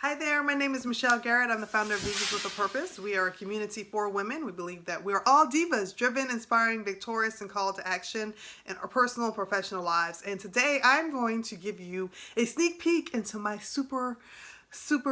Hi there, my name is Michelle Garrett. I'm the founder of Divas with a Purpose. We are a community for women. We believe that we are all divas, driven, inspiring, victorious, and called to action in our personal and professional lives. And today I'm going to give you a sneak peek into my super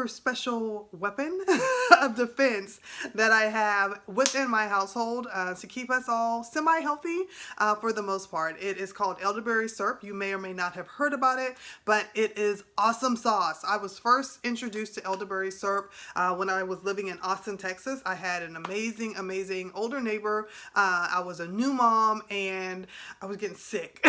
special weapon of defense that I have within my household to keep us all semi-healthy for the most part. It is called elderberry syrup. You may or may not have heard about it, but it is awesome sauce. I was first introduced to elderberry syrup when I was living in Austin, Texas. I had an amazing older neighbor. I was a new mom and I was getting sick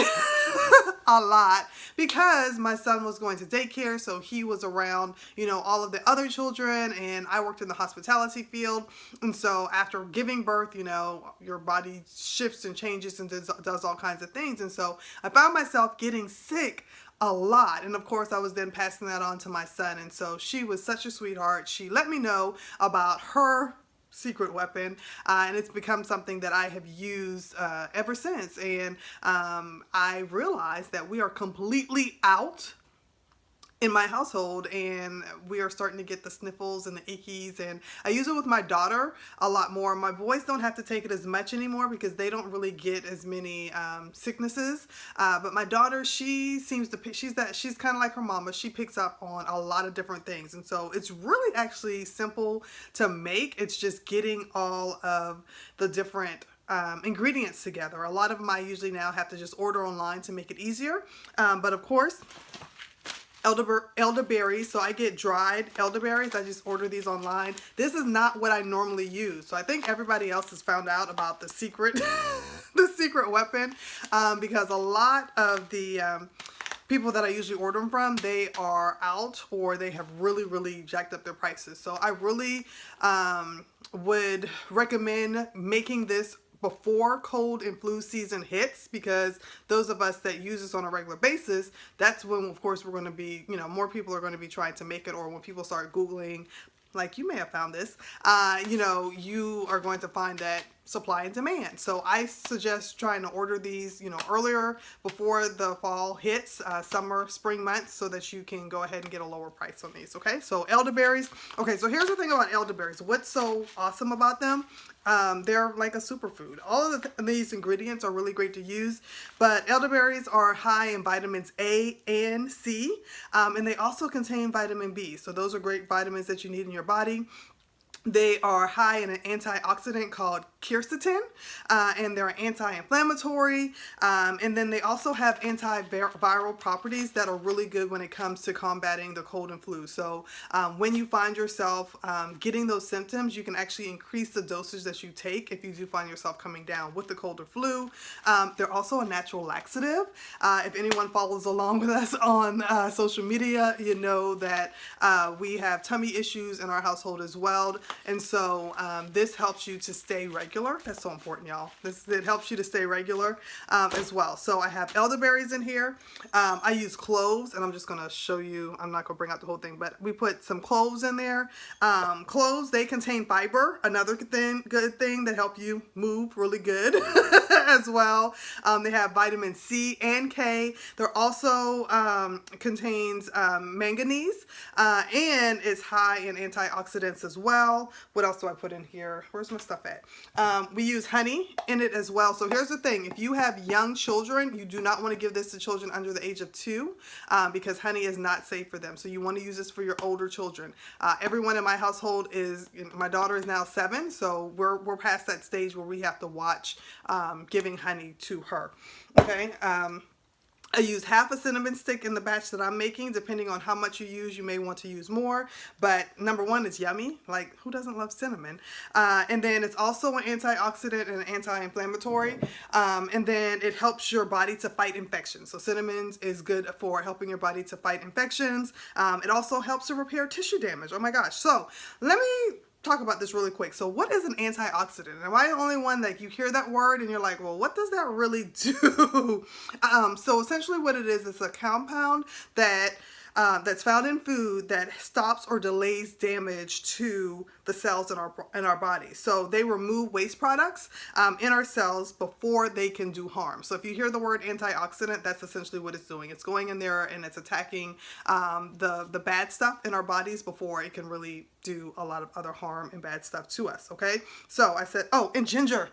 a lot because my son was going to daycare, so he was around, all of the other children, and I worked in the hospitality field. And so after giving birth, your body shifts and changes and does all kinds of things. And so I found myself getting sick a lot. And of course, I was then passing that on to my son. And so she was such a sweetheart. She let me know about her secret weapon, and it's become something that I have used ever since. And I realized that we are completely out in my household, and we are starting to get the sniffles and the ickies, and I use it with my daughter a lot more. My boys don't have to take it as much anymore because they don't really get as many sicknesses, but my daughter, she seems to she's kind of like her mama. She picks up on a lot of different things, and so it's really actually simple to make. It's just getting all of the different ingredients together. A lot of them I usually now have to just order online to make it easier, but of course elderberries. So I get dried elderberries. I just order these online. This is not what I normally use. So I think everybody else has found out about the secret, the secret weapon, because a lot of the people that I usually order them from, they are out or they have really jacked up their prices. So I really would recommend making this before cold and flu season hits, because those of us that use this on a regular basis, that's when of course we're going to be, more people are going to be trying to make it, or when people start Googling, like you may have found this, you are going to find that supply and demand. So I suggest trying to order these, earlier before the fall hits, summer, spring months, so that you can go ahead and get a lower price on these. Okay, so elderberries. Okay, so here's the thing about elderberries. What's so awesome about them? They're like a superfood. All of these ingredients are really great to use, but elderberries are high in vitamins A and C, and they also contain vitamin B. So those are great vitamins that you need in your body. They are high in an antioxidant called quercetin, and they're anti-inflammatory, and then they also have antiviral properties that are really good when it comes to combating the cold and flu. So when you find yourself getting those symptoms, you can actually increase the dosage that you take if you do find yourself coming down with the cold or flu. They're also a natural laxative. If anyone follows along with us on social media, you know that we have tummy issues in our household as well. And so this helps you to stay regular. That's so important, y'all. It helps you to stay regular as well. So I have elderberries in here. I use cloves, and I'm just going to show you. I'm not going to bring out the whole thing, but we put some cloves in there. Cloves, they contain fiber, another good thing that help you move really good as well. They have vitamin C and K. They're also contains manganese, and it's high in antioxidants as well. What else do I put in here? Where's my stuff at? We use honey in it as well. So here's the thing. If you have young children, you do not want to give this to children under the age of 2 because honey is not safe for them. So you want to use this for your older children. Everyone in my household my daughter is now 7, so we're past that stage where we have to watch giving honey to her. Okay. I use half a cinnamon stick in the batch that I'm making. Depending on how much you use, you may want to use more. But number one, it's yummy. Like, who doesn't love cinnamon? And then it's also an antioxidant and anti-inflammatory. And then it helps your body to fight infections. So cinnamon is good for helping your body to fight infections. It also helps to repair tissue damage. Oh my gosh. So let me talk about this really quick. So what is an antioxidant? Am I the only one that you hear that word and you're like, well, what does that really do? So essentially what it is, it's a compound that that's found in food that stops or delays damage to the cells in our body. So they remove waste products in our cells before they can do harm. So if you hear the word antioxidant, that's essentially what it's doing. It's going in there and it's attacking the bad stuff in our bodies before it can really do a lot of other harm and bad stuff to us. Okay, so I said, oh, and ginger.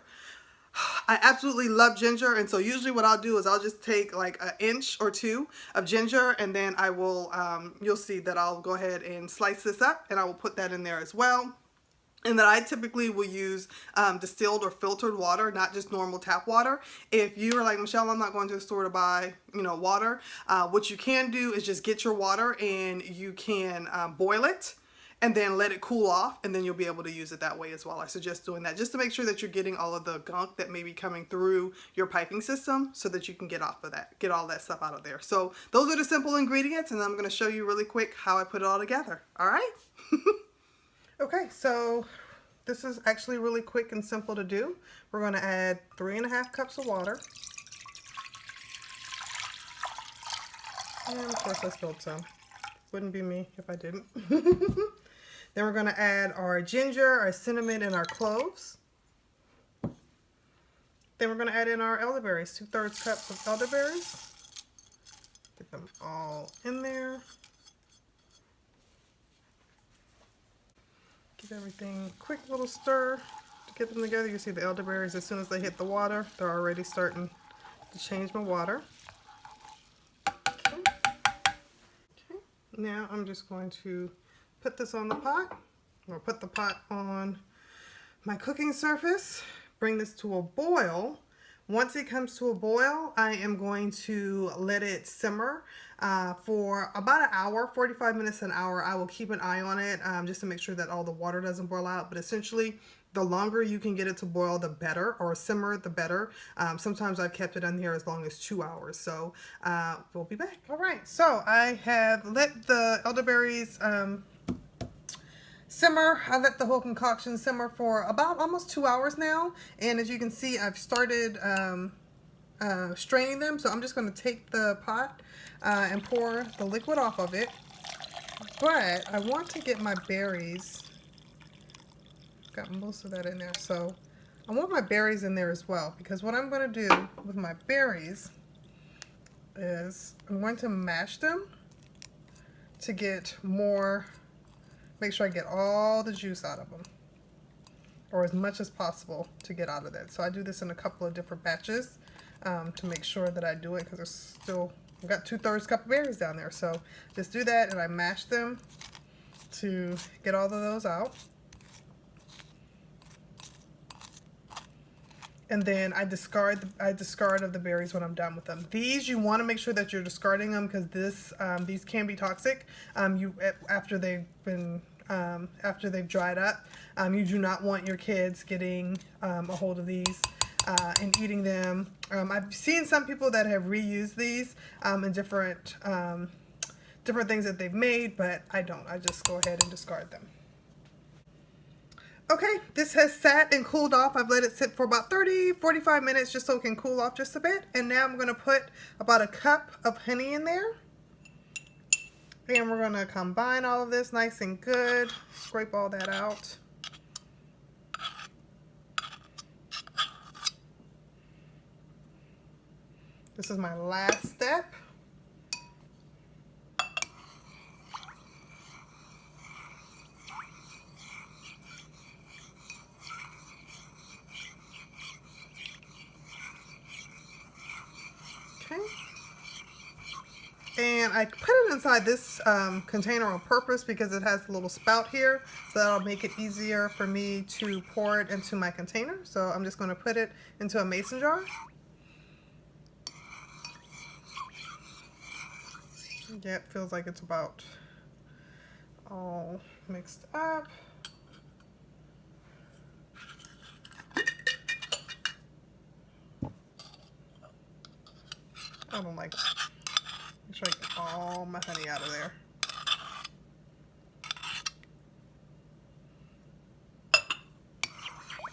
I absolutely love ginger, and so usually what I'll do is I'll just take like an inch or two of ginger, and then I will, you'll see that I'll go ahead and slice this up, and I will put that in there as well. And then I typically will use distilled or filtered water, not just normal tap water. If you are like, Michelle, I'm not going to the store to buy, water, what you can do is just get your water and you can boil it and then let it cool off, and then you'll be able to use it that way as well. I suggest doing that just to make sure that you're getting all of the gunk that may be coming through your piping system so that you can get all that stuff out of there. So those are the simple ingredients, and I'm going to show you really quick how I put it all together. All right? Okay, so this is actually really quick and simple to do. We're going to add 3.5 cups of water. And of course I spilled some. Wouldn't be me if I didn't. Then we're going to add our ginger, our cinnamon, and our cloves. Then we're going to add in our elderberries, 2/3 cups of elderberries. Get them all in there. Give everything a quick little stir to get them together. You see the elderberries, as soon as they hit the water, they're already starting to change my water. Okay. Okay. Now I'm just going to put this on the pot, or put the pot on my cooking surface, bring this to a boil. Once it comes to a boil, I am going to let it simmer for about an hour, 45 minutes, an hour. I will keep an eye on it just to make sure that all the water doesn't boil out. But essentially, the longer you can get it to boil, the better, or simmer, the better. Sometimes I've kept it in here as long as 2 hours. So we'll be back. All right, so I have let the elderberries simmer. I let the whole concoction simmer for about almost 2 hours now, and as you can see, I've started straining them. So I'm just going to take the pot and pour the liquid off of it, but I want to get my berries. Got most of that in there, so I want my berries in there as well, because what I'm going to do with my berries is I'm going to mash them to get more. Make sure I get all the juice out of them, or as much as possible to get out of that. So I do this in a couple of different batches to make sure that I do it, because there's still, I've got 2/3 cup of berries down there. So just do that, and I mash them to get all of those out. And then I discard of the berries when I'm done with them. These, you want to make sure that you're discarding them, because these can be toxic. After they've dried up, you do not want your kids getting a hold of these and eating them. I've seen some people that have reused these in different things that they've made, but I don't. I just go ahead and discard them. Okay, this has sat and cooled off. I've let it sit for about 30-45 minutes just so it can cool off just a bit. And now I'm going to put about a cup of honey in there. And we're going to combine all of this nice and good. Scrape all that out. This is my last step. Okay. And I put it inside this container on purpose because it has a little spout here, so that'll make it easier for me to pour it into my container. So I'm just going to put it into a mason jar. Yeah, it feels like it's about all mixed up. I don't like it. Make sure I get all my honey out of there.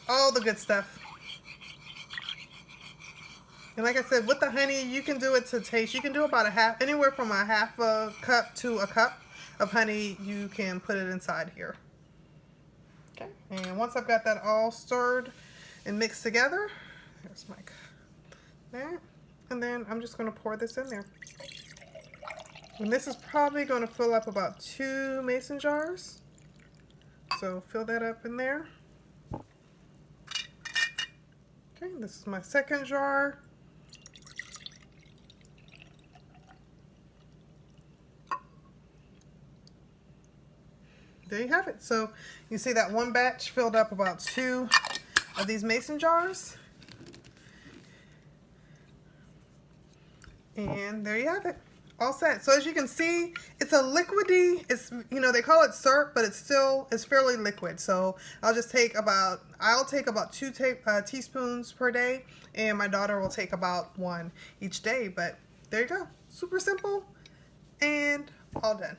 All the good stuff. And like I said, with the honey, you can do it to taste. You can do about anywhere from a half a cup to a cup of honey. You can put it inside here. Okay, and once I've got that all stirred and mixed together, there's my there, and then I'm just going to pour this in there. And this is probably going to fill up about 2 mason jars. So fill that up in there. Okay, this is my second jar. There you have it. So you see that one batch filled up about 2 of these mason jars. And there you have it. All set. So as you can see, it's a liquidy, it's, you know, they call it syrup, but it's fairly liquid. So I'll take about 2 teaspoons per day, and my daughter will take about 1 each day. But there you go. Super simple and all done.